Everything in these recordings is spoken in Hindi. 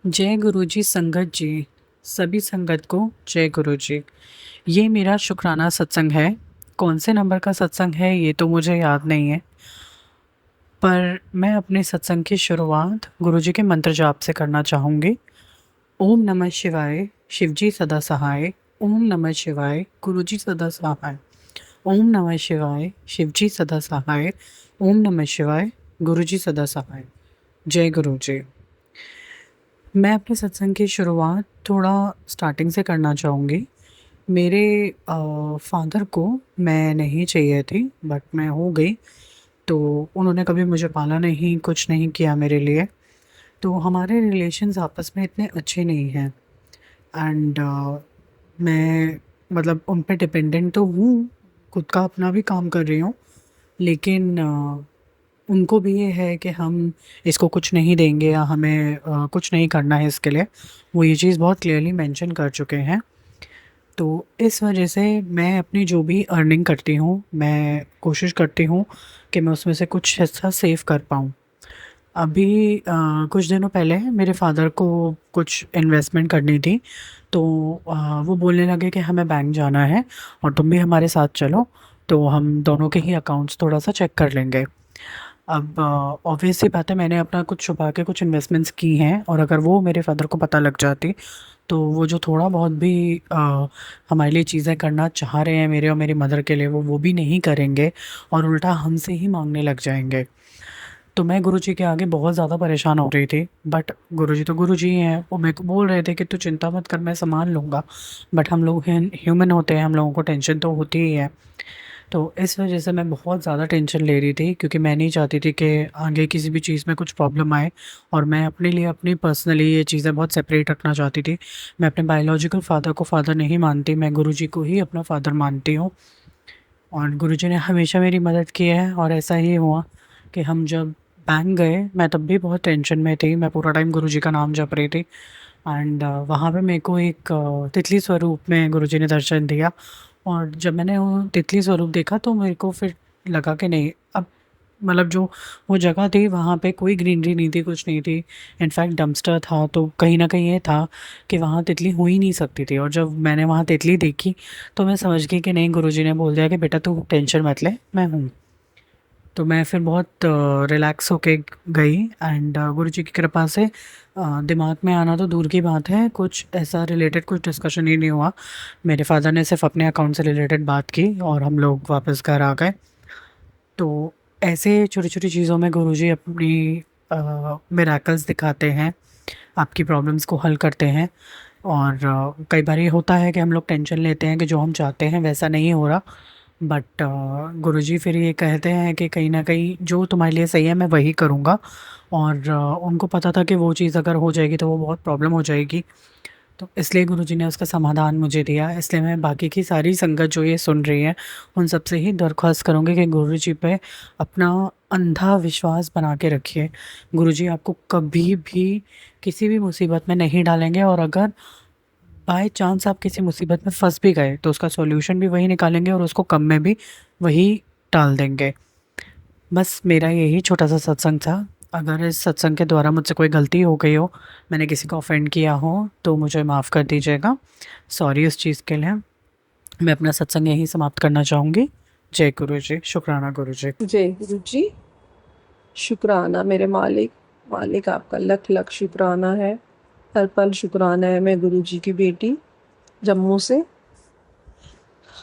जय गुरु जी संगत जी, सभी संगत को जय गुरु जी। ये मेरा शुक्राना सत्संग है। कौन से नंबर का सत्संग है ये तो मुझे याद नहीं है, पर मैं अपने सत्संग की शुरुआत गुरु जी के मंत्र जाप से करना चाहूँगी। ओम नमः शिवाय, शिवजी सदा सहाय। ओम नमः शिवाय, गुरु जी सदा सहाय। ओम नमः शिवाय, शिवजी सदा सहाय। ओम नमः शिवाय, गुरु जी सदा सहाय। जय गुरु जी। मैं अपने सत्संग की शुरुआत थोड़ा स्टार्टिंग से करना चाहूँगी। मेरे फादर को मैं नहीं चाहिए थी, बट मैं हो गई। तो उन्होंने कभी मुझे पाला नहीं, कुछ नहीं किया मेरे लिए। तो हमारे रिलेशंस आपस में इतने अच्छे नहीं हैं। एंड मैं मतलब उन पे डिपेंडेंट तो हूँ, खुद का अपना भी काम कर रही हूँ। लेकिन उनको भी ये है कि हम इसको कुछ नहीं देंगे या हमें कुछ नहीं करना है इसके लिए। वो ये चीज़ बहुत क्लियरली मेंशन कर चुके हैं। तो इस वजह से मैं अपनी जो भी अर्निंग करती हूँ, मैं कोशिश करती हूँ कि मैं उसमें से कुछ हिस्सा सेव कर पाऊँ। अभी कुछ दिनों पहले मेरे फ़ादर को कुछ इन्वेस्टमेंट करनी थी, तो वो बोलने लगे कि हमें बैंक जाना है और तुम भी हमारे साथ चलो, तो हम दोनों के ही अकाउंट्स थोड़ा-सा चेक कर लेंगे। अब ऑब्वियस सी बात है, मैंने अपना कुछ छुपा के कुछ इन्वेस्टमेंट्स की हैं और अगर वो मेरे फ़ादर को पता लग जाती, तो वो जो थोड़ा बहुत भी हमारे लिए चीज़ें करना चाह रहे हैं मेरे और मेरी मदर के लिए, वो भी नहीं करेंगे और उल्टा हमसे ही माँगने लग जाएँगे। तो मैं गुरुजी के आगे बहुत ज़्यादा परेशान हो रही थी, बट गुरुजी तो गुरुजी ही हैं। वो मेरे को बोल रहे थे कि तू चिंता मत कर, मैं सँभाल लूँगा। बट हम लोग ह्यूमन होते हैं, हम लोगों को टेंशन तो होती ही है। तो इस वजह से मैं बहुत ज़्यादा टेंशन ले रही थी, क्योंकि मैं नहीं चाहती थी कि आगे किसी भी चीज़ में कुछ प्रॉब्लम आए। और मैं अपने लिए अपनी पर्सनली ये चीज़ें बहुत सेपरेट रखना चाहती थी। मैं अपने बायोलॉजिकल फ़ादर को फ़ादर नहीं मानती, मैं गुरुजी को ही अपना फ़ादर मानती हूँ। और गुरुजी ने हमेशा मेरी मदद की है और ऐसा ही हुआ कि हम जब बैंक गए, मैं तब भी बहुत टेंशन में थी। मैं पूरा टाइम गुरुजी का नाम जप रही थी। एंड वहाँ पे मेरे को एक तितली स्वरूप में गुरुजी ने दर्शन दिया। और जब मैंने वो तितली स्वरूप देखा, तो मेरे को फिर लगा कि नहीं, अब मतलब जो वो जगह थी वहाँ पे कोई ग्रीनरी नहीं थी, कुछ नहीं थी। इनफैक्ट डंपस्टर था, तो कहीं न कहीं ये था कि वहाँ तितली हो ही नहीं सकती थी। और जब मैंने वहाँ तितली देखी, तो मैं समझ गई कि नहीं, गुरुजी ने बोल दिया कि बेटा तू टेंशन मत ले, मैं हूँ। तो मैं फिर बहुत रिलैक्स होके गई। एंड गुरुजी की कृपा से दिमाग में आना तो दूर की बात है, कुछ ऐसा रिलेटेड कुछ डिस्कशन ही नहीं हुआ। मेरे फादर ने सिर्फ अपने अकाउंट से रिलेटेड बात की और हम लोग वापस घर आ गए। तो ऐसे छोटी-छोटी चीज़ों में गुरुजी अपनी मिरेकल्स दिखाते हैं, आपकी प्रॉब्लम्स को हल करते हैं। और कई बार ये होता है कि हम लोग टेंशन लेते हैं कि जो हम चाहते हैं वैसा नहीं हो रहा। बट गुरुजी फिर ये कहते हैं कि कहीं न कहीं जो तुम्हारे लिए सही है मैं वही करूँगा। और उनको पता था कि वो चीज़ अगर हो जाएगी तो वो बहुत प्रॉब्लम हो जाएगी। तो इसलिए गुरुजी ने उसका समाधान मुझे दिया। इसलिए मैं बाकी की सारी संगत जो ये सुन रही है, उन सबसे ही दरख्वास्त करूँगी कि गुरुजी पे अपना अंधा विश्वास बना के रखिए। गुरुजी आपको कभी भी किसी भी मुसीबत में नहीं डालेंगे। और अगर बाय चांस आप किसी मुसीबत में फँस भी गए, तो उसका सॉल्यूशन भी वही निकालेंगे और उसको कम में भी वही टाल देंगे। बस मेरा यही छोटा-सा सत्संग था। अगर इस सत्संग के द्वारा मुझसे कोई गलती हो गई हो, मैंने किसी को ऑफ़ेंड किया हो, तो मुझे माफ़ कर दीजिएगा। सॉरी उस चीज़ के लिए। मैं अपना सत्संग यहीं समाप्त करना चाहूँगी। जय गुरु जी, शुक्राना गुरु जी। जय गुरु जी। शुक्राना मेरे मालिक। मालिक आपका लख लख शुक्राना है। हर पल शुक्राना है। मैं गुरु जी की बेटी जम्मू से।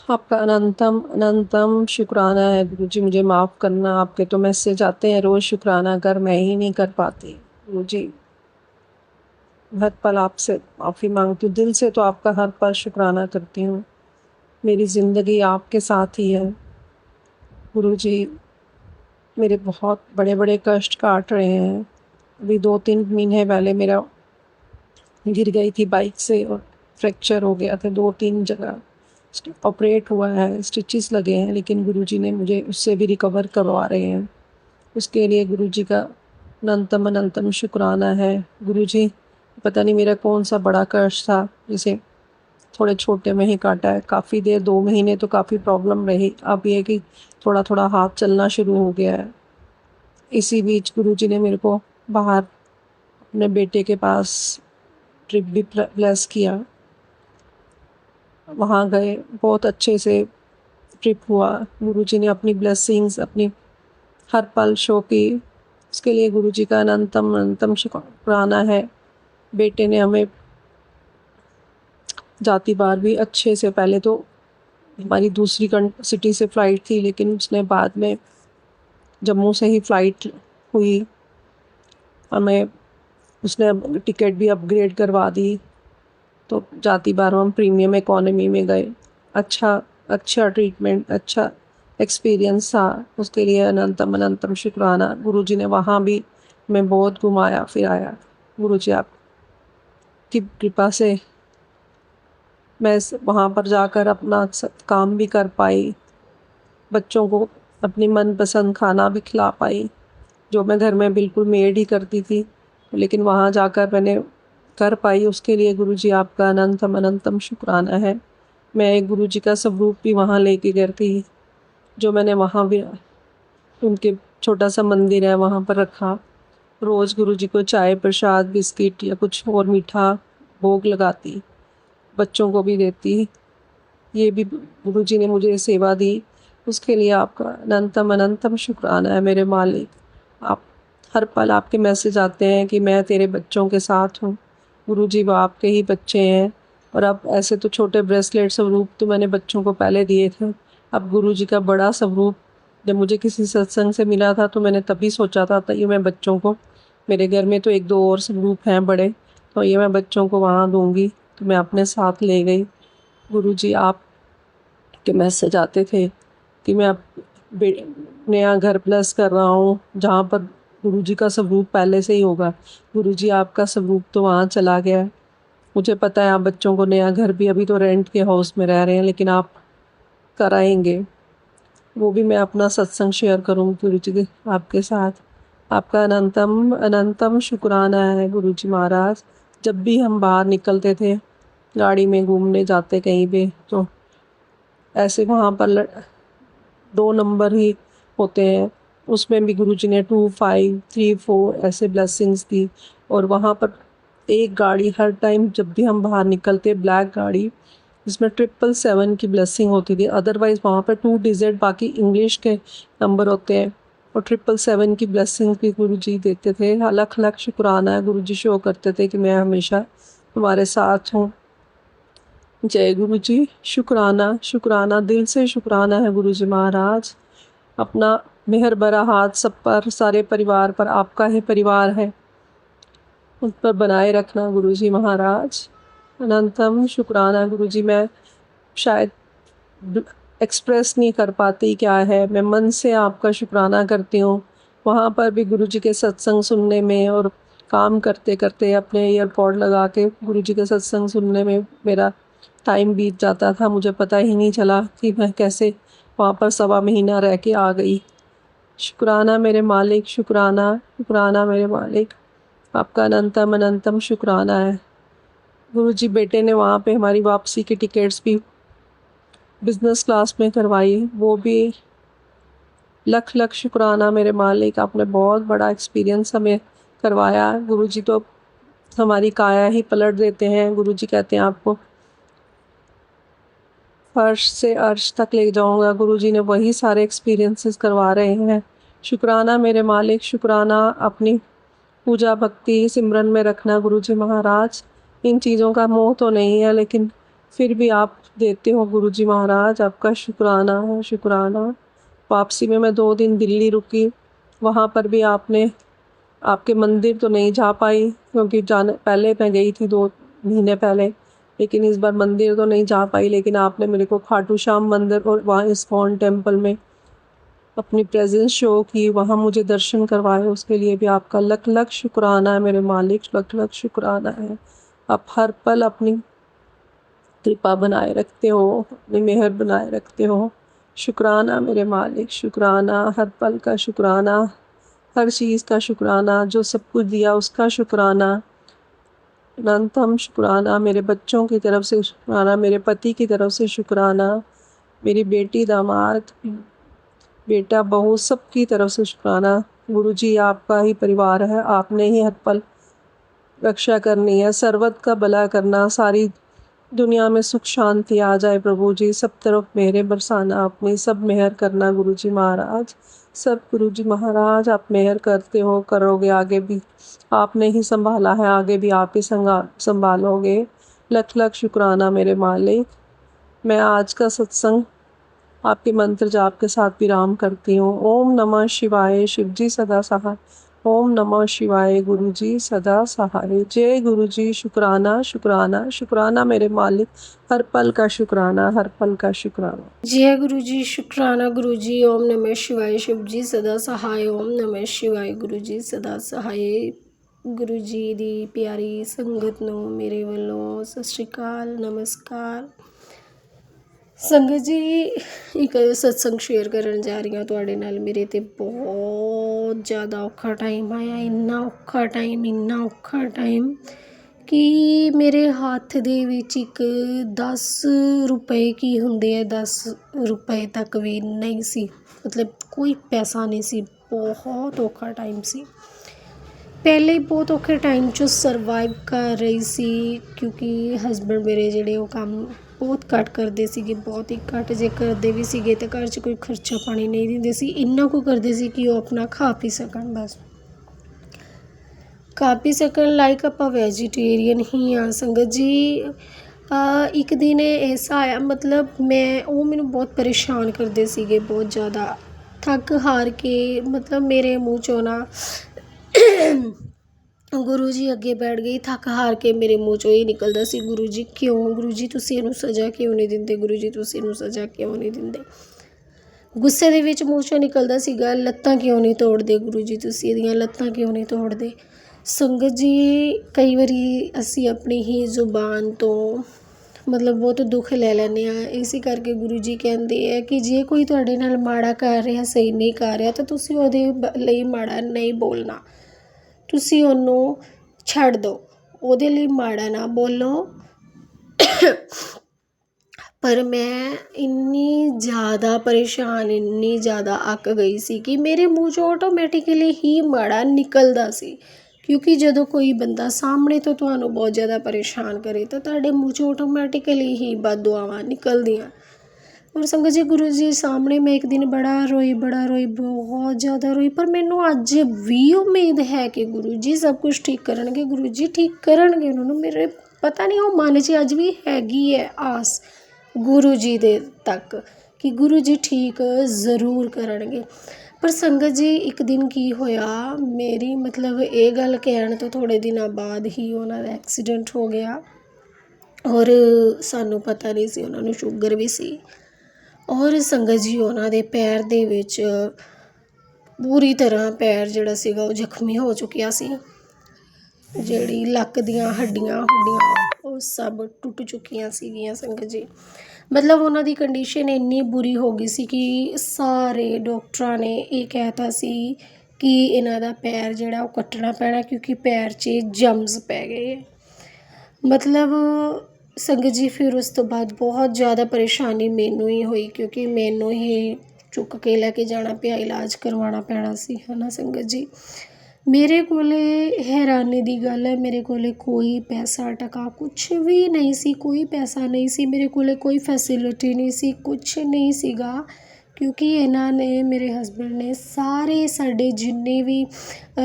आपका अनंतम अनंतम शुक्राना है गुरु जी। मुझे माफ़ करना। आपके तो मैसेज आते हैं रोज़ शुक्राना कर, मैं ही नहीं कर पाती गुरु जी। हर पल आपसे माफ़ी मांगती हूँ दिल से, तो आपका हर पल शुक्राना करती हूँ। मेरी ज़िंदगी आपके साथ ही है गुरु जी। मेरे बहुत बड़े बड़े कष्ट काट रहे हैं। अभी 2-3 महीने पहले मेरा गिर गई थी बाइक से और फ्रैक्चर हो गया था 2-3 जगह। ऑपरेट हुआ है, स्टिचेस लगे हैं, लेकिन गुरुजी ने मुझे उससे भी रिकवर करवा रहे हैं। उसके लिए गुरुजी का अनंतम अनंतम शुक्राना है। गुरुजी, पता नहीं मेरा कौन-सा बड़ा कष्ट था जिसे थोड़े छोटे में ही काटा है। काफ़ी देर 2 महीने तो काफ़ी प्रॉब्लम रही। अब ये है कि थोड़ा-थोड़ा हाथ चलना शुरू हो गया है। इसी बीच गुरुजी ने मेरे को बाहर अपने बेटे के पास ट्रिप भी ब्लेस किया। वहाँ गए, बहुत अच्छे से ट्रिप हुआ। गुरुजी ने अपनी ब्लेसिंग्स अपनी हर पल शो की। उसके लिए गुरुजी का अनंतम अनंतम शुक्राना है। बेटे ने हमें जाती बार भी अच्छे से, पहले तो हमारी दूसरी सिटी से फ़्लाइट थी, लेकिन उसने बाद में जम्मू से ही फ़्लाइट हुई। हमें उसने टिकट भी अपग्रेड करवा दी, तो जाती बार हम प्रीमियम इकोनॉमी में गए। अच्छा अच्छा ट्रीटमेंट, अच्छा एक्सपीरियंस था। उसके लिए अनंतम अनंतम शुक्राना। गुरुजी ने वहाँ भी हमें बहुत घुमाया फिराया। गुरुजी आपकी कृपा से मैं वहाँ पर जाकर अपना काम भी कर पाई, बच्चों को अपनी मनपसंद खाना भी खिला पाई, जो मैं घर में बिल्कुल मेड ही करती थी, लेकिन वहाँ जाकर मैंने कर पाई। उसके लिए गुरुजी आपका अनंतम अनंतम शुक्राना है। मैं एक गुरुजी का स्वरूप भी वहाँ लेके गई थी, जो मैंने वहाँ भी उनके छोटा सा मंदिर है वहाँ पर रखा। रोज़ गुरुजी को चाय प्रसाद बिस्किट या कुछ और मीठा भोग लगाती, बच्चों को भी देती। ये भी गुरुजी ने मुझे सेवा दी, उसके लिए आपका अनंतम अनंतम शुक्राना है मेरे मालिक। आप हर पल आपके मैसेज आते हैं कि मैं तेरे बच्चों के साथ हूँ। गुरुजी वो आपके ही बच्चे हैं। और अब ऐसे तो छोटे ब्रेसलेट स्वरूप तो मैंने बच्चों को पहले दिए थे, अब गुरुजी का बड़ा स्वरूप जब मुझे किसी सत्संग से मिला था तो मैंने तभी सोचा था ये मैं बच्चों को, मेरे घर में तो एक दो और स्वरूप हैं बड़े, तो ये मैं बच्चों को वहाँ दूँगी। तो मैं अपने साथ ले गई। गुरुजी आप के मैसेज आते थे कि मैं अब नया घर प्लस कर रहा हूँ, जहाँ पर गुरुजी का स्वरूप पहले से ही होगा। गुरुजी आपका स्वरूप तो वहाँ चला गया है। मुझे पता है आप बच्चों को नया घर भी, अभी तो रेंट के हाउस में रह रहे हैं, लेकिन आप कराएंगे। वो भी मैं अपना सत्संग शेयर करूँ गुरुजी के आपके साथ। आपका अनंतम अनंतम शुक्राना है गुरुजी महाराज। जब भी हम बाहर निकलते थे गाड़ी में घूमने जाते कहीं पे, तो ऐसे वहाँ पर 2 नंबर ही होते हैं, उसमें भी गुरुजी ने 2 5 3 4 ऐसे ब्लेसिंग्स दी। और वहाँ पर एक गाड़ी हर टाइम जब भी हम बाहर निकलते, ब्लैक गाड़ी जिसमें 777 की ब्लेसिंग होती थी। अदरवाइज़ वहाँ पर 2 डिजिट बाकी इंग्लिश के नंबर होते हैं, और 777 की ब्लेसिंग भी गुरुजी देते थे। लख लख शुक्राना है। गुरुजी शो करते थे कि मैं हमेशा तुम्हारे साथ हूँ। जय गुरु जी। शुक्राना शुक्राना, दिल से शुक्राना है गुरु जी महाराज। अपना मेहर भरा हाथ सब पर, सारे परिवार पर, आपका ही परिवार है, उन पर बनाए रखना गुरु जी महाराज। अनंतम शुक्राना गुरु जी। मैं शायद एक्सप्रेस नहीं कर पाती क्या है, मैं मन से आपका शुक्राना करती हूँ। वहाँ पर भी गुरु जी के सत्संग सुनने में और काम करते करते अपने ईयरपॉड लगा के गुरु जी के सत्संग सुनने में मेरा टाइम बीत जाता था। मुझे पता ही नहीं चला कि मैं कैसे वहाँ पर 1.25 महीना रह के आ गई। शुक्राना मेरे मालिक, शुक्राना शुक्राना मेरे मालिक। आपका अनंतम अनंतम शुक्राना है गुरु जी। बेटे ने वहाँ पे हमारी वापसी की टिकट्स भी बिज़नेस क्लास में करवाई, वो भी लख लख शुक्राना मेरे मालिक। आपने बहुत बड़ा एक्सपीरियंस हमें करवाया। गुरु जी तो हमारी काया ही पलट देते हैं। गुरु जी कहते हैं आपको फर्श से अर्श तक ले जाऊंगा। गुरुजी ने वही सारे एक्सपीरियंसेस करवा रहे हैं। शुक्राना मेरे मालिक, शुक्राना। अपनी पूजा भक्ति सिमरन में रखना गुरुजी महाराज। इन चीज़ों का मोह तो नहीं है, लेकिन फिर भी आप देते हो गुरुजी महाराज। आपका शुक्राना है, शुक्राना। वापसी में मैं 2 दिन दिल्ली रुकी, वहाँ पर भी आपने, आपके मंदिर तो नहीं जा पाई क्योंकि जाने पहले मैं गई थी 2 महीने पहले, लेकिन इस बार मंदिर तो नहीं जा पाई। लेकिन आपने मेरे को खाटू श्याम मंदिर और वहाँ इस्कॉन टेम्पल में अपनी प्रेजेंस शो की, वहाँ मुझे दर्शन करवाए। उसके लिए भी आपका लख लख शुक्राना है मेरे मालिक, लख लख शुक्राना है। आप हर पल अपनी कृपा बनाए रखते हो, अपनी मेहर बनाए रखते हो। शुक्राना मेरे मालिक, शुक्राना। हर पल का शुक्राना, हर चीज़ का शुक्राना, जो सब कुछ दिया उसका शुक्राना। अनंतम शुक्राना। मेरे बच्चों की तरफ से शुक्राना, मेरे पति की तरफ से शुक्राना, मेरी बेटी दामाद बेटा बहू सब की तरफ से शुक्राना। गुरुजी आपका ही परिवार है, आपने ही हर पल रक्षा करनी है, सर्वत का भला करना, सारी दुनिया में सुख शांति आ जाए प्रभु जी, सब तरफ मेहर बरसाना, अपनी सब मेहर करना गुरु जी महाराज, सब गुरु जी महाराज आप मेहर करते हो, करोगे, आगे भी आपने ही संभाला है, आगे भी आप ही संभालोगे। लख लख शुक्राना मेरे मालिक। मैं आज का सत्संग आपके मंत्र जाप के साथ विराम करती हूँ। ओम नमः शिवाय, शिव जी सदा सहाय। ओम नमः शिवाय, गुरु जी सदा सहाय। जय गुरु जी। शुक्राना शुक्राना शुक्राना मेरे मालिक, हर पल का शुक्राना, हर पल का शुक्राना। जय गुरु जी। शुक्राना गुरु जी। ओम नमः शिवाय, शिव जी सदा सहाय। ओम नमः शिवाय, गुरु जी सदा सहाय। गुरु जी ਦੀ ਪਿਆਰੀ ਸੰਗਤ ਨੂੰ ਮੇਰੇ ਵੱਲੋਂ ਸਤਿ ਸ਼੍ਰੀ ਅਕਾਲ, ਨਮਸਕਾਰ। ਸੰਗਤ ਜੀ, ਇੱਕ ਸਤਸੰਗ ਸ਼ੇਅਰ ਕਰਨ ਜਾ ਰਹੀ ਹਾਂ ਤੁਹਾਡੇ ਨਾਲ। ਮੇਰੇ ਤੇ ਬਹੁਤ ਜ਼ਿਆਦਾ ਔਖਾ ਟਾਈਮ ਆਇਆ, ਇੰਨਾ ਔਖਾ ਟਾਈਮ ਕਿ ਮੇਰੇ ਹੱਥ ਦੇ ਵਿੱਚ ਇੱਕ 10 ਰੁਪਏ ਕੀ ਹੁੰਦੇ ਆ, 10 ਰੁਪਏ ਤੱਕ ਵੀ ਨਹੀਂ ਸੀ, ਮਤਲਬ ਕੋਈ ਪੈਸਾ ਨਹੀਂ ਸੀ। ਬਹੁਤ ਔਖਾ ਟਾਈਮ ਸੀ। ਪਹਿਲੇ ਹੀ ਬਹੁਤ ਔਖੇ ਟਾਈਮ 'ਚ ਸਰਵਾਈਵ ਕਰ ਰਹੀ ਸੀ, ਕਿਉਂਕਿ ਹਸਬੈਂਡ ਮੇਰੇ ਜਿਹੜੇ ਉਹ ਕੰਮ ਬਹੁਤ ਘੱਟ ਕਰਦੇ ਸੀਗੇ, ਬਹੁਤ ਹੀ ਘੱਟ। ਜੇ ਕਰਦੇ ਵੀ ਸੀਗੇ ਤਾਂ ਘਰ 'ਚ ਕੋਈ ਖਰਚਾ ਪਾਣੀ ਨਹੀਂ ਦਿੰਦੇ ਸੀ, ਇੰਨਾ ਕੁ ਕਰਦੇ ਸੀ ਕਿ ਉਹ ਆਪਣਾ ਖਾ ਪੀ ਸਕਣ, ਬਸ ਖਾ ਪੀ ਸਕਣ। ਲਾਈਕ ਆਪਾਂ ਵੈਜੀਟੇਰੀਅਨ ਹੀ ਹਾਂ ਸੰਗਤ ਜੀ। ਇੱਕ ਦਿਨ ਐਸਾ ਆਇਆ, ਮਤਲਬ ਮੈਨੂੰ ਬਹੁਤ ਪਰੇਸ਼ਾਨ ਕਰਦੇ ਸੀਗੇ, ਬਹੁਤ ਜ਼ਿਆਦਾ। ਥੱਕ ਹਾਰ ਕੇ ਮਤਲਬ ਮੇਰੇ ਮੂੰਹ 'ਚੋਂ ਨਾ ਗੁਰੂ ਜੀ ਅੱਗੇ ਬੈਠ ਗਈ, ਥੱਕ ਹਾਰ ਕੇ ਮੇਰੇ ਮੂੰਹ 'ਚੋਂ ਇਹ ਨਿਕਲਦਾ ਸੀ, ਗੁਰੂ ਜੀ ਕਿਉਂ, ਗੁਰੂ ਜੀ ਤੁਸੀਂ ਇਹਨੂੰ ਸਜ਼ਾ ਕਿਉਂ ਨਹੀਂ ਦਿੰਦੇ, ਗੁਰੂ ਜੀ ਤੁਸੀਂ ਇਹਨੂੰ ਸਜ਼ਾ ਕਿਉਂ ਨਹੀਂ ਦਿੰਦੇ। ਗੁੱਸੇ ਦੇ ਵਿੱਚ ਮੂੰਹ 'ਚੋਂ ਨਿਕਲਦਾ ਸੀਗਾ, ਲੱਤਾਂ ਕਿਉਂ ਨਹੀਂ ਤੋੜਦੇ ਗੁਰੂ ਜੀ, ਤੁਸੀਂ ਇਹਦੀਆਂ ਲੱਤਾਂ ਕਿਉਂ ਨਹੀਂ ਤੋੜਦੇ। ਸੰਗਤ ਜੀ, ਕਈ ਵਾਰੀ ਅਸੀਂ ਆਪਣੀ ਹੀ ਜ਼ੁਬਾਨ ਤੋਂ ਮਤਲਬ ਬਹੁਤ ਦੁੱਖ ਲੈ ਲੈਂਦੇ ਹਾਂ। ਇਸੇ ਕਰਕੇ ਗੁਰੂ ਜੀ ਕਹਿੰਦੇ ਆ ਕਿ ਜੇ ਕੋਈ ਤੁਹਾਡੇ ਨਾਲ ਮਾੜਾ ਕਰ ਰਿਹਾ, ਸਹੀ ਨਹੀਂ ਕਰ ਰਿਹਾ, ਤਾਂ ਤੁਸੀਂ ਉਹਦੇ ਲਈ ਮਾੜਾ ਨਹੀਂ ਬੋਲਣਾ, ਤੁਸੀਂ ਉਹਨੂੰ ਛੱਡ ਦਿਓ, ਉਹਦੇ ਲਈ ਮਾੜਾ ਨਾ ਬੋਲੋ। ਪਰ ਮੈਂ ਇੰਨੀ ਜ਼ਿਆਦਾ ਪਰੇਸ਼ਾਨ, ਇੰਨੀ ਜ਼ਿਆਦਾ ਅੱਕ ਗਈ ਸੀ ਕਿ ਮੇਰੇ ਮੂੰਹ 'ਚੋਂ ਆਟੋਮੈਟਿਕਲੀ ਹੀ ਮਾੜਾ ਨਿਕਲਦਾ ਸੀ, ਕਿਉਂਕਿ ਜਦੋਂ ਕੋਈ ਬੰਦਾ ਸਾਹਮਣੇ ਤੋਂ ਤੁਹਾਨੂੰ ਬਹੁਤ ਜ਼ਿਆਦਾ ਪਰੇਸ਼ਾਨ ਕਰੇ ਤਾਂ ਤੁਹਾਡੇ ਮੂੰਹ 'ਚੋਂ ਆਟੋਮੈਟਿਕਲੀ ਹੀ ਬਦਦੁਆਵਾਂ ਨਿਕਲਦੀਆਂ। ਔਰ ਸੰਗਤ ਜੀ, ਗੁਰੂ ਜੀ ਸਾਹਮਣੇ ਮੈਂ ਇੱਕ ਦਿਨ ਬੜਾ ਰੋਈ, ਬਹੁਤ ਜ਼ਿਆਦਾ ਰੋਈ। ਪਰ ਮੈਨੂੰ ਅੱਜ ਵੀ ਉਮੀਦ ਹੈ ਕਿ ਗੁਰੂ ਜੀ ਸਭ ਕੁਛ ਠੀਕ ਕਰਨਗੇ, ਗੁਰੂ ਜੀ ਠੀਕ ਕਰਨਗੇ। ਉਹਨਾਂ ਨੂੰ ਮੇਰੇ ਪਤਾ ਨਹੀਂ, ਉਹ ਮਨ 'ਚ ਅੱਜ ਵੀ ਹੈਗੀ ਹੈ ਆਸ ਗੁਰੂ ਜੀ ਦੇ ਤੱਕ ਕਿ ਗੁਰੂ ਜੀ ਠੀਕ ਜ਼ਰੂਰ ਕਰਨਗੇ। ਪਰ ਸੰਗਤ ਜੀ, ਇੱਕ ਦਿਨ ਕੀ ਹੋਇਆ, ਮੇਰੀ ਮਤਲਬ ਇਹ ਗੱਲ ਕਹਿਣ ਤੋਂ ਥੋੜ੍ਹੇ ਦਿਨਾਂ ਬਾਅਦ ਹੀ ਉਹਨਾਂ ਦਾ ਐਕਸੀਡੈਂਟ ਹੋ ਗਿਆ। ਔਰ ਸਾਨੂੰ ਪਤਾ ਨਹੀਂ ਸੀ, ਉਹਨਾਂ ਨੂੰ ਸ਼ੂਗਰ ਵੀ ਸੀ। ਔਰ ਸੰਗਤ ਜੀ, ਉਹਨਾਂ ਦੇ ਪੈਰ ਦੇ ਵਿੱਚ ਪੂਰੀ ਤਰ੍ਹਾਂ ਪੈਰ ਜਿਹੜਾ ਸੀਗਾ ਉਹ ਜ਼ਖਮੀ ਹੋ ਚੁੱਕਿਆ ਸੀ। ਜਿਹੜੀ ਲੱਕ ਦੀਆਂ ਹੱਡੀਆਂ ਉਹ ਸਭ ਟੁੱਟ ਚੁੱਕੀਆਂ ਸੀਗੀਆਂ ਸੰਗਤ ਜੀ। ਮਤਲਬ ਉਹਨਾਂ ਦੀ ਕੰਡੀਸ਼ਨ ਇੰਨੀ ਬੁਰੀ ਹੋ ਗਈ ਸੀ ਕਿ ਸਾਰੇ ਡਾਕਟਰਾਂ ਨੇ ਇਹ ਕਹਿਤਾ ਸੀ ਕਿ ਇਹਨਾਂ ਦਾ ਪੈਰ ਜਿਹੜਾ ਉਹ ਕੱਟਣਾ ਪੈਣਾ, ਕਿਉਂਕਿ ਪੈਰ 'ਚ ਜਮਸ ਪੈ ਗਏ। ਮਤਲਬ ਸੰਗਤ ਜੀ, ਫਿਰ ਉਸ ਤੋਂ ਬਾਅਦ ਬਹੁਤ ਜ਼ਿਆਦਾ ਪਰੇਸ਼ਾਨੀ ਮੈਨੂੰ ਹੀ ਹੋਈ, ਕਿਉਂਕਿ ਮੈਨੂੰ ਹੀ ਚੁੱਕ ਕੇ ਲੈ ਕੇ ਜਾਣਾ ਪਿਆ, ਇਲਾਜ ਕਰਵਾਉਣਾ ਪੈਣਾ ਸੀ, ਹੈ ਨਾ ਸੰਗਤ ਜੀ। ਮੇਰੇ ਕੋਲ ਹੈਰਾਨੀ ਦੀ ਗੱਲ ਹੈ, ਮੇਰੇ ਕੋਲ ਕੋਈ ਪੈਸਾ ਟਕਾ ਕੁਛ ਵੀ ਨਹੀਂ ਸੀ, ਕੋਈ ਪੈਸਾ ਨਹੀਂ ਸੀ ਮੇਰੇ ਕੋਲ, ਕੋਈ ਫੈਸਿਲਿਟੀ ਨਹੀਂ ਸੀ, ਕੁਛ ਨਹੀਂ ਸੀਗਾ, ਕਿਉਂਕਿ ਇਹਨਾਂ ਨੇ, ਮੇਰੇ ਹਸਬੈਂਡ ਨੇ ਸਾਰੇ ਸਾਡੇ ਜਿੰਨੇ ਵੀ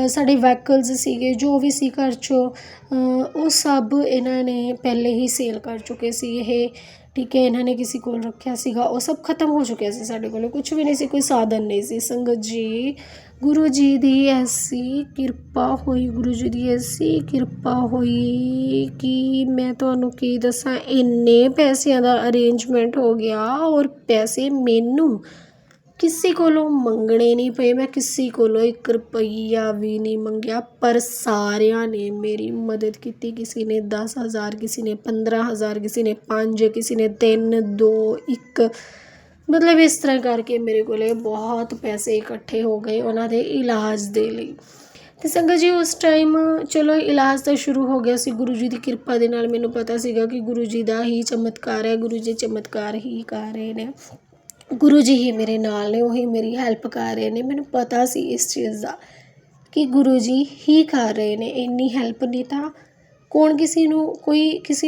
ਸਾਡੇ ਵਹੀਕਲਸ ਸੀਗੇ, ਜੋ ਵੀ ਸੀ ਘਰ 'ਚੋਂ, ਉਹ ਸਭ ਇਹਨਾਂ ਨੇ ਪਹਿਲੇ ਹੀ ਸੇਲ ਕਰ ਚੁੱਕੇ ਸੀ ਇਹ, ਠੀਕ ਹੈ। ਇਹਨਾਂ ਨੇ ਕਿਸੇ ਕੋਲ ਰੱਖਿਆ ਸੀਗਾ, ਉਹ ਸਭ ਖਤਮ ਹੋ ਚੁੱਕਿਆ ਸੀ, ਸਾਡੇ ਕੋਲ ਕੁਛ ਵੀ ਨਹੀਂ ਸੀ, ਕੋਈ ਸਾਧਨ ਨਹੀਂ ਸੀ। ਸੰਗਤ ਜੀ, ਗੁਰੂ ਜੀ ਦੀ ਐਸੀ ਕਿਰਪਾ ਹੋਈ, ਗੁਰੂ ਜੀ ਦੀ ਐਸੀ ਕਿਰਪਾ ਹੋਈ ਕਿ ਮੈਂ ਤੁਹਾਨੂੰ ਕੀ ਦੱਸਾਂ, ਇੰਨੇ ਪੈਸਿਆਂ ਦਾ ਅਰੇਂਜਮੈਂਟ ਹੋ ਗਿਆ। ਔਰ ਪੈਸੇ ਮੈਨੂੰ ਕਿਸੇ ਕੋਲੋਂ ਮੰਗਣੇ ਨਹੀਂ ਪਏ, ਮੈਂ ਕਿਸੇ ਕੋਲੋਂ 1 ਰੁਪਈਆ ਵੀ ਨਹੀਂ ਮੰਗਿਆ, ਪਰ ਸਾਰਿਆਂ ਨੇ ਮੇਰੀ ਮਦਦ ਕੀਤੀ। ਕਿਸੇ ਨੇ 10,000, ਕਿਸੇ ਨੇ 15,000, ਕਿਸੇ ਨੇ 5, ਕਿਸੇ ਨੇ 3, 2, 1, ਮਤਲਬ ਇਸ ਤਰ੍ਹਾਂ ਕਰਕੇ ਮੇਰੇ ਕੋਲ ਬਹੁਤ ਪੈਸੇ ਇਕੱਠੇ ਹੋ ਗਏ ਉਹਨਾਂ ਦੇ ਇਲਾਜ ਦੇ ਲਈ। ਅਤੇ ਸੰਗਤ ਜੀ, ਉਸ ਟਾਈਮ ਚਲੋ ਇਲਾਜ ਤਾਂ ਸ਼ੁਰੂ ਹੋ ਗਿਆ ਸੀ, ਗੁਰੂ ਜੀ ਦੀ ਕਿਰਪਾ ਦੇ ਨਾਲ ਮੈਨੂੰ ਪਤਾ ਸੀਗਾ ਕਿ ਗੁਰੂ ਜੀ ਦਾ ਹੀ ਚਮਤਕਾਰ ਹੈ, ਗੁਰੂ ਜੀ ਚਮਤਕਾਰ ਹੀ ਕਰ ਰਹੇ ਨੇ, ਗੁਰੂ ਜੀ ਹੀ ਮੇਰੇ ਨਾਲ ਨੇ, ਉਹੀ ਮੇਰੀ ਹੈਲਪ ਕਰ ਰਹੇ ਨੇ, ਮੈਨੂੰ ਪਤਾ ਸੀ ਇਸ ਚੀਜ਼ ਦਾ। ਕਿ ਗੁਰੂ ਜੀ ਹੀ ਕਰ ਰਹੇ ਨੇ। ਇੰਨੀ ਹੈਲਪ ਨਹੀਂ ਤਾਂ ਕੌਣ ਕਿਸੇ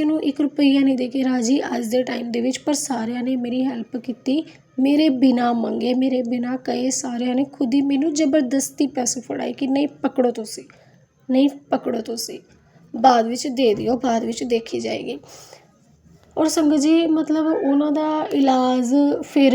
ਨੂੰ 1 ਰੁਪਈਆ ਨਹੀਂ ਦੇ ਕੇ ਰਾਜੀ ਅੱਜ ਦੇ ਟਾਈਮ ਦੇ ਵਿੱਚ। ਪਰ ਸਾਰਿਆਂ ਨੇ ਮੇਰੀ ਹੈਲਪ ਕੀਤੀ, ਮੇਰੇ ਬਿਨਾਂ ਮੰਗੇ, ਮੇਰੇ ਬਿਨਾਂ ਕਹੇ। ਸਾਰਿਆਂ ਨੇ ਖੁਦ ਹੀ ਮੈਨੂੰ ਜ਼ਬਰਦਸਤੀ ਪੈਸੇ ਫੜਾਏ ਕਿ ਨਹੀਂ ਪਕੜੋ ਤੁਸੀਂ, ਨਹੀਂ ਪਕੜੋ ਤੁਸੀਂ, ਬਾਅਦ ਵਿੱਚ ਦੇ ਦਿਓ, ਬਾਅਦ ਵਿੱਚ ਦੇਖੀ ਜਾਏਗੀ। ਔਰ ਸੰਗਤ ਜੀ ਮਤਲਬ ਉਹਨਾਂ ਦਾ ਇਲਾਜ ਫਿਰ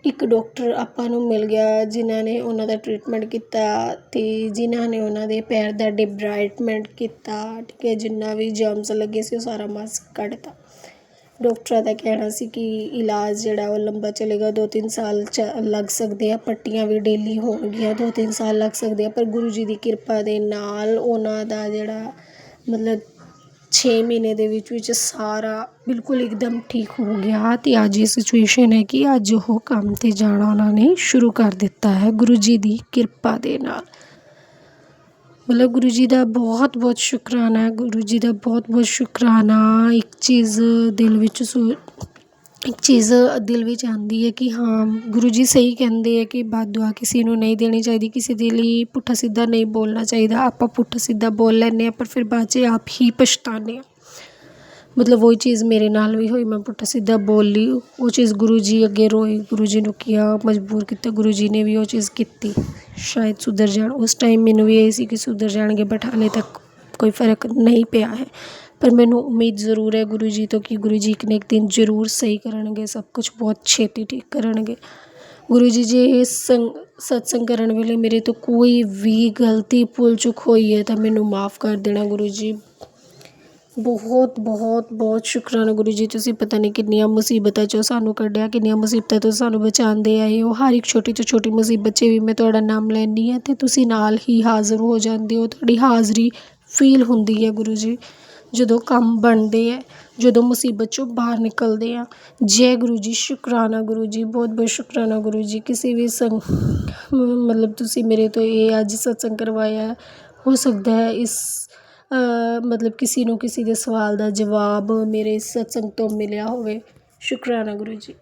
ਇੱਕ ਡਾਕਟਰ ਆਪਾਂ ਨੂੰ ਮਿਲ ਗਿਆ ਜਿਨ੍ਹਾਂ ਨੇ ਉਹਨਾਂ ਦਾ ਟਰੀਟਮੈਂਟ ਕੀਤਾ ਅਤੇ ਜਿਨ੍ਹਾਂ ਨੇ ਉਹਨਾਂ ਦੇ ਪੈਰ ਦਾ ਡਿਬਰਾਈਟਮੈਂਟ ਕੀਤਾ, ਠੀਕ ਹੈ। ਜਿੰਨਾ ਵੀ ਜਰਮਸ ਲੱਗੇ ਸੀ ਉਹ ਸਾਰਾ ਮਸ ਕੱਢਤਾ। ਡਾਕਟਰਾਂ ਦਾ ਕਹਿਣਾ ਸੀ ਕਿ ਇਲਾਜ ਜਿਹੜਾ ਉਹ ਲੰਬਾ ਚੱਲੇਗਾ, 2-3 ਸਾਲ ਲੱਗ ਸਕਦੇ ਆ, ਪੱਟੀਆਂ ਵੀ ਡੇਲੀ ਹੋਣਗੀਆਂ, 2-3 ਸਾਲ ਲੱਗ ਸਕਦੇ ਆ। ਪਰ ਗੁਰੂ ਜੀ ਦੀ ਕਿਰਪਾ ਦੇ ਨਾਲ ਉਹਨਾਂ ਦਾ ਜਿਹੜਾ ਮਤਲਬ 6 ਮਹੀਨੇ ਦੇ ਵਿੱਚ ਸਾਰਾ ਬਿਲਕੁਲ ਇੱਕਦਮ ਠੀਕ ਹੋ ਗਿਆ। ਅਤੇ ਅੱਜ ਇਹ ਸਿਚੁਏਸ਼ਨ ਹੈ ਕਿ ਅੱਜ ਉਹ ਕੰਮ 'ਤੇ ਜਾਣਾ ਉਹਨਾਂ ਨੇ ਸ਼ੁਰੂ ਕਰ ਦਿੱਤਾ ਹੈ ਗੁਰੂ ਜੀ ਦੀ ਕਿਰਪਾ ਦੇ ਨਾਲ। ਮਤਲਬ ਗੁਰੂ ਜੀ ਦਾ ਬਹੁਤ ਬਹੁਤ ਸ਼ੁਕਰਾਨਾ ਹੈ, ਗੁਰੂ ਜੀ ਦਾ ਬਹੁਤ ਬਹੁਤ ਸ਼ੁਕਰਾਨਾ। ਇੱਕ ਚੀਜ਼ ਦਿਲ ਵਿੱਚ ਆਉਂਦੀ ਹੈ ਕਿ ਹਾਂ ਗੁਰੂ ਜੀ ਸਹੀ ਕਹਿੰਦੇ ਹੈ ਕਿ ਬਦਦੁਆ ਕਿਸੇ ਨੂੰ ਨਹੀਂ ਦੇਣੀ ਚਾਹੀਦੀ, ਕਿਸੇ ਦੇ ਲਈ ਪੁੱਠਾ ਸਿੱਧਾ ਨਹੀਂ ਬੋਲਣਾ ਚਾਹੀਦਾ। ਆਪਾਂ ਪੁੱਠਾ ਸਿੱਧਾ ਬੋਲ ਲੈਂਦੇ ਹਾਂ ਪਰ ਫਿਰ ਬਾਅਦ 'ਚ ਆਪ ਹੀ ਪਛਤਾਉਂਦੇ ਹਾਂ। ਮਤਲਬ ਉਹੀ ਚੀਜ਼ ਮੇਰੇ ਨਾਲ ਵੀ ਹੋਈ, ਮੈਂ ਪੁੱਠਾ ਸਿੱਧਾ ਬੋਲੀ, ਉਹ ਚੀਜ਼ ਗੁਰੂ ਜੀ ਅੱਗੇ ਰੋਈ, ਗੁਰੂ ਜੀ ਨੂੰ ਕਿਹਾ, ਮਜਬੂਰ ਕੀਤਾ, ਗੁਰੂ ਜੀ ਨੇ ਵੀ ਉਹ ਚੀਜ਼ ਕੀਤੀ, ਸ਼ਾਇਦ ਸੁਧਰ ਜਾਣ। ਉਸ ਟਾਈਮ ਮੈਨੂੰ ਵੀ ਇਹ ਸੀ ਕਿ ਸੁਧਰ ਜਾਣਗੇ, ਬਟ ਹਾਲੇ ਤੱਕ ਕੋਈ ਫ਼ਰਕ ਨਹੀਂ ਪਿਆ ਹੈ। ਪਰ ਮੈਨੂੰ ਉਮੀਦ ਜ਼ਰੂਰ ਹੈ ਗੁਰੂ ਜੀ ਤੋਂ ਕਿ ਗੁਰੂ ਜੀ ਇੱਕ ਨਾ ਇੱਕ ਦਿਨ ਜ਼ਰੂਰ ਸਹੀ ਕਰਨਗੇ, ਸਭ ਕੁਛ ਬਹੁਤ ਛੇਤੀ ਠੀਕ ਕਰਨਗੇ। ਗੁਰੂ ਜੀ ਜੇ ਸਤਸੰਗ ਕਰਨ ਵੇਲੇ ਮੇਰੇ ਤੋਂ ਕੋਈ ਵੀ ਗਲਤੀ ਭੁੱਲ ਚੁੱਕ ਹੋਈ ਹੈ ਤਾਂ ਮੈਨੂੰ ਮਾफ़ ਕਰ ਦੇਣਾ ਗੁਰੂ ਜੀ। ਬਹੁਤ ਬਹੁਤ ਬਹੁਤ ਸ਼ੁਕਰਾਨਾ ਗੁਰੂ ਜੀ, ਤੁਸੀਂ ਪਤਾ ਨਹੀਂ ਕਿੰਨੀਆਂ ਮੁਸੀਬਤਾਂ 'ਚੋਂ ਸਾਨੂੰ ਕੱਢਿਆ, ਕਿੰਨੀਆਂ ਮੁਸੀਬਤਾਂ ਤੋਂ ਸਾਨੂੰ ਬਚਾਉਂਦੇ ਆਏ ਹੋ। ਹਰ ਇੱਕ ਛੋਟੀ ਤੋਂ ਛੋਟੀ ਮੁਸੀਬਤ 'ਚ ਵੀ ਮੈਂ ਤੁਹਾਡਾ ਨਾਮ ਲੈਂਦੀ ਹਾਂ ਅਤੇ ਤੁਸੀਂ ਨਾਲ ਹੀ ਹਾਜ਼ਰ ਹੋ ਜਾਂਦੇ ਹੋ। ਤੁਹਾਡੀ ਹਾਜ਼ਰੀ ਫੀਲ ਹੁੰਦੀ ਹੈ ਗੁਰੂ ਜੀ ਜਦੋਂ ਕੰਮ ਬਣਦੇ ਹੈ, ਜਦੋਂ ਮੁਸੀਬਤ 'ਚੋਂ ਬਾਹਰ ਨਿਕਲਦੇ ਆ। ਜੈ ਗੁਰੂ ਜੀ, ਸ਼ੁਕਰਾਨਾ ਗੁਰੂ ਜੀ, ਬਹੁਤ ਬਹੁਤ ਸ਼ੁਕਰਾਨਾ ਗੁਰੂ ਜੀ। ਕਿਸੇ ਵੀ ਮਤਲਬ ਤੁਸੀਂ ਮੇਰੇ ਤੋਂ ਇਹ ਅੱਜ ਸਤਸੰਗ ਕਰਵਾਇਆ, ਹੋ ਸਕਦਾ ਹੈ ਇਸ ਮਤਲਬ ਕਿਸੇ ਨੂੰ ਕਿਸੇ ਦੇ ਸਵਾਲ ਦਾ ਜਵਾਬ ਮੇਰੇ ਸਤਸੰਗ ਤੋਂ ਮਿਲਿਆ ਹੋਵੇ। ਸ਼ੁਕਰਾਨਾ ਗੁਰੂ ਜੀ।